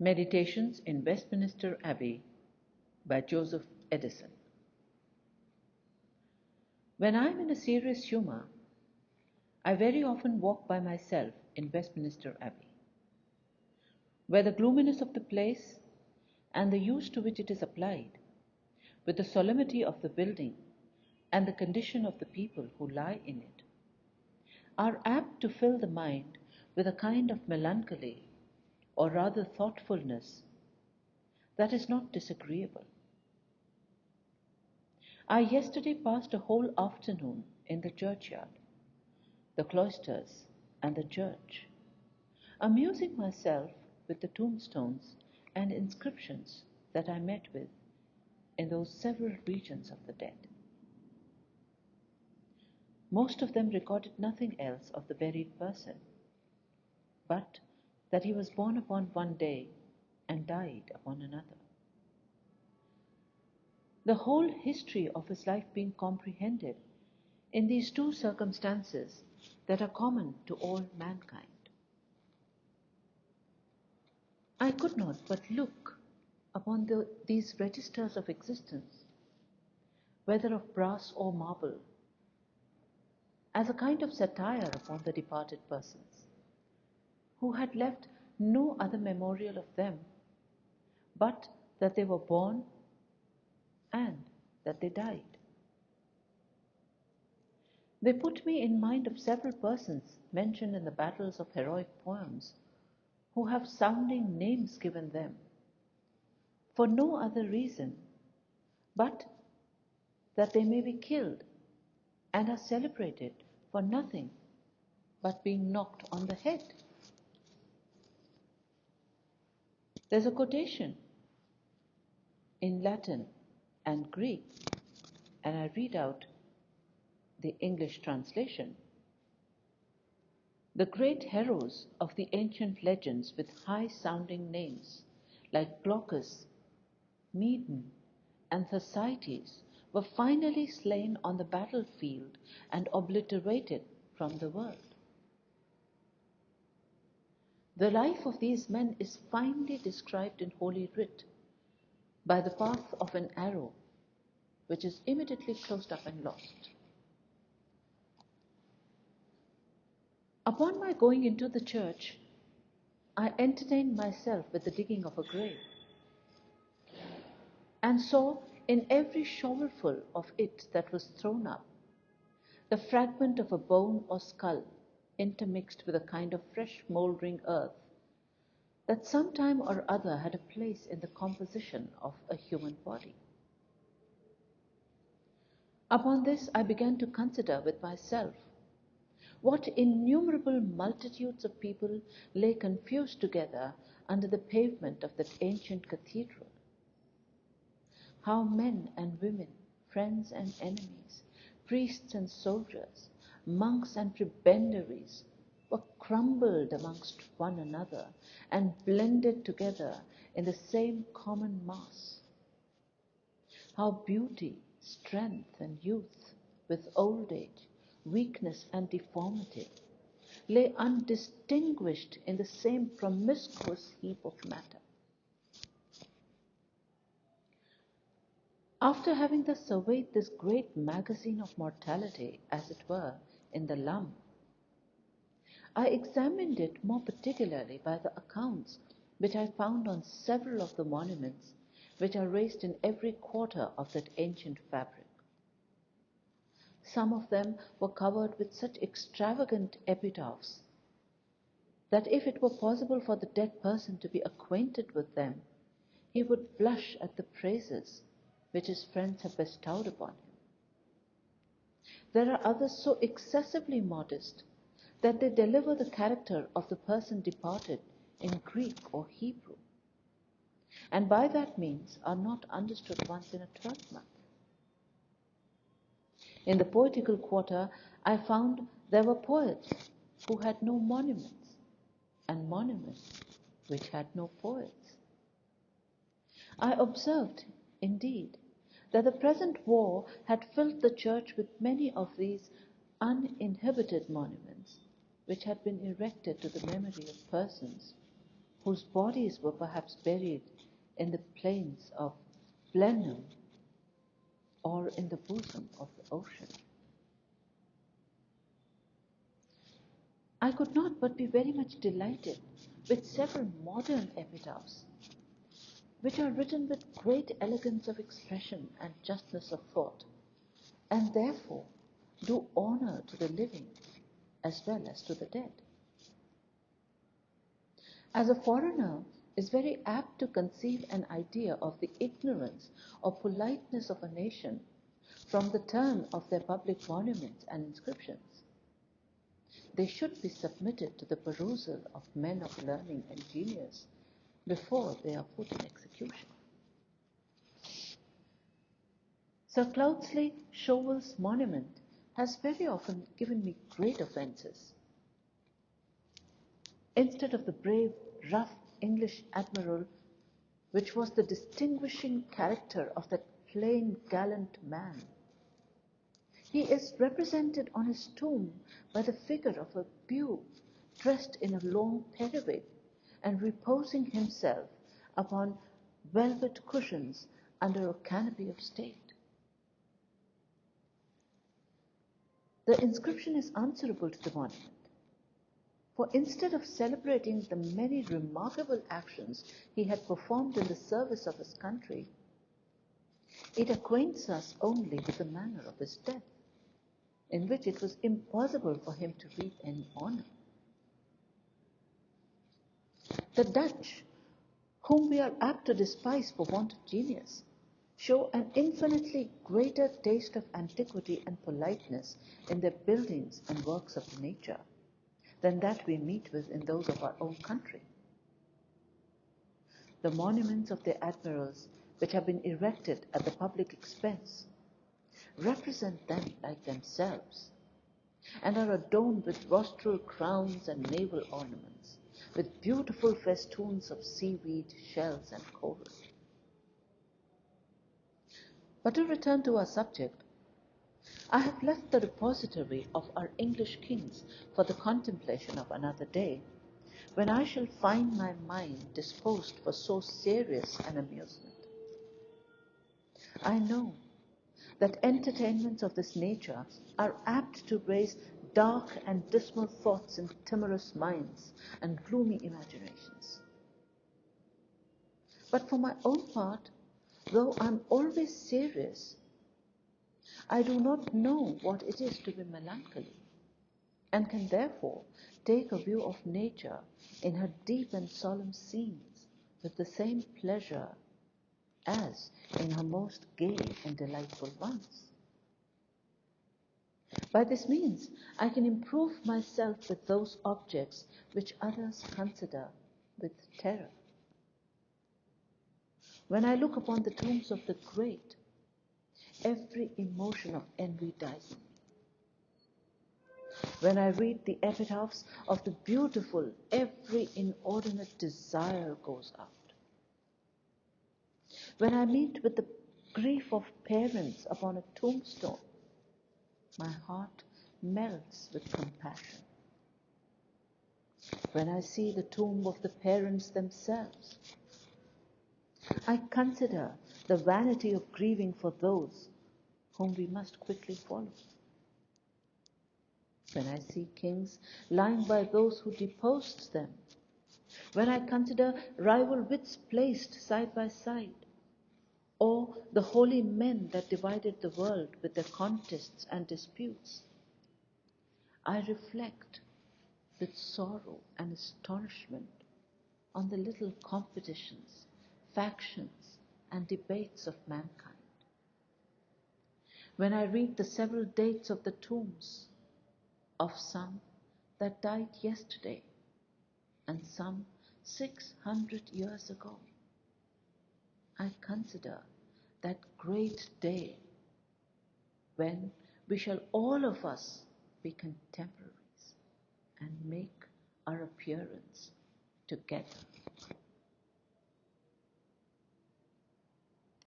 Meditations in Westminister Abbey by Joseph Addison. When I am in a serious humour, I very often walk by myself in Westminister Abbey, where the gloominess of the place and the use to which it is applied, with the solemnity of the building and the condition of the people who lie in it, are apt to fill the mind with a kind of melancholy, or rather thoughtfulness, that is not disagreeable. I yesterday passed a whole afternoon in the churchyard, the cloisters, and the church, amusing myself with the tombstones and inscriptions that I met with in those several regions of the dead. Most of them recorded nothing else of the buried person, but that he was born upon one day and died upon another. The whole history of his life being comprehended in these two circumstances that are common to all mankind. I could not but look upon these registers of existence, whether of brass or marble, as a kind of satire upon the departed persons, who had left no other memorial of them but that they were born and that they died. They put me in mind of several persons mentioned in the battles of heroic poems, who have sounding names given them, for no other reason but that they may be killed and are celebrated for nothing but being knocked on the head. There's a quotation in Latin and Greek, and I read out the English translation. The great heroes of the ancient legends with high-sounding names like Glaucus, Medon, and Thersites were finally slain on the battlefield and obliterated from the world. The life of these men is finely described in Holy Writ by the path of an arrow, which is immediately closed up and lost. Upon my going into the church, I entertained myself with the digging of a grave, and saw in every shovelful of it that was thrown up the fragment of a bone or skull intermixed with a kind of fresh mouldering earth that some time or other had a place in the composition of a human body. Upon this I began to consider with myself what innumerable multitudes of people lay confused together under the pavement of that ancient cathedral. How men and women, friends and enemies, priests and soldiers, monks and prebendaries were crumbled amongst one another and blended together in the same common mass. How beauty, strength and youth, with old age, weakness and deformity, lay undistinguished in the same promiscuous heap of matter. After having thus surveyed this great magazine of mortality, as it were, in the lump, I examined it more particularly by the accounts which I found on several of the monuments which are raised in every quarter of that ancient fabric. Some of them were covered with such extravagant epitaphs that if it were possible for the dead person to be acquainted with them, he would blush at the praises which his friends have bestowed upon him. There are others so excessively modest that they deliver the character of the person departed in Greek or Hebrew, and by that means are not understood once in a 12-month. In the poetical quarter, I found there were poets who had no monuments, and monuments which had no poets. I observed, indeed, that the present war had filled the church with many of these uninhabited monuments which had been erected to the memory of persons whose bodies were perhaps buried in the plains of Blenheim or in the bosom of the ocean. I could not but be very much delighted with several modern epitaphs, which are written with great elegance of expression and justness of thought, and therefore do honor to the living as well as to the dead. As a foreigner is very apt to conceive an idea of the ignorance or politeness of a nation from the turn of their public monuments and inscriptions, they should be submitted to the perusal of men of learning and genius before they are put in execution. Sir Cloudesley Shovel's monument has very often given me great offences. Instead of the brave, rough English admiral, which was the distinguishing character of that plain, gallant man, he is represented on his tomb by the figure of a beau dressed in a long periwig and reposing himself upon velvet cushions under a canopy of state. The inscription is answerable to the monument, for instead of celebrating the many remarkable actions he had performed in the service of his country, it acquaints us only with the manner of his death, in which it was impossible for him to reap any honor. The Dutch, whom we are apt to despise for want of genius, show an infinitely greater taste of antiquity and politeness in their buildings and works of nature than that we meet with in those of our own country. The monuments of their admirals, which have been erected at the public expense, represent them like themselves, and are adorned with rostral crowns and naval ornaments, with beautiful festoons of seaweed, shells, and coral. But to return to our subject, I have left the repository of our English kings for the contemplation of another day, when I shall find my mind disposed for so serious an amusement. I know that entertainments of this nature are apt to raise dark and dismal thoughts in timorous minds and gloomy imaginations. But for my own part, though I am always serious, I do not know what it is to be melancholy, and can therefore take a view of nature in her deep and solemn scenes with the same pleasure as in her most gay and delightful ones. By this means, I can improve myself with those objects which others consider with terror. When I look upon the tombs of the great, every emotion of envy dies in me. When I read the epitaphs of the beautiful, every inordinate desire goes out. When I meet with the grief of parents upon a tombstone, my heart melts with compassion. When I see the tomb of the parents themselves, I consider the vanity of grieving for those whom we must quickly follow. When I see kings lying by those who deposed them, when I consider rival wits placed side by side, or the holy men that divided the world with their contests and disputes, I reflect with sorrow and astonishment on the little competitions, factions, and debates of mankind. When I read the several dates of the tombs of some that died yesterday and some 600 years ago, I consider that great day when we shall all of us be contemporaries and make our appearance together.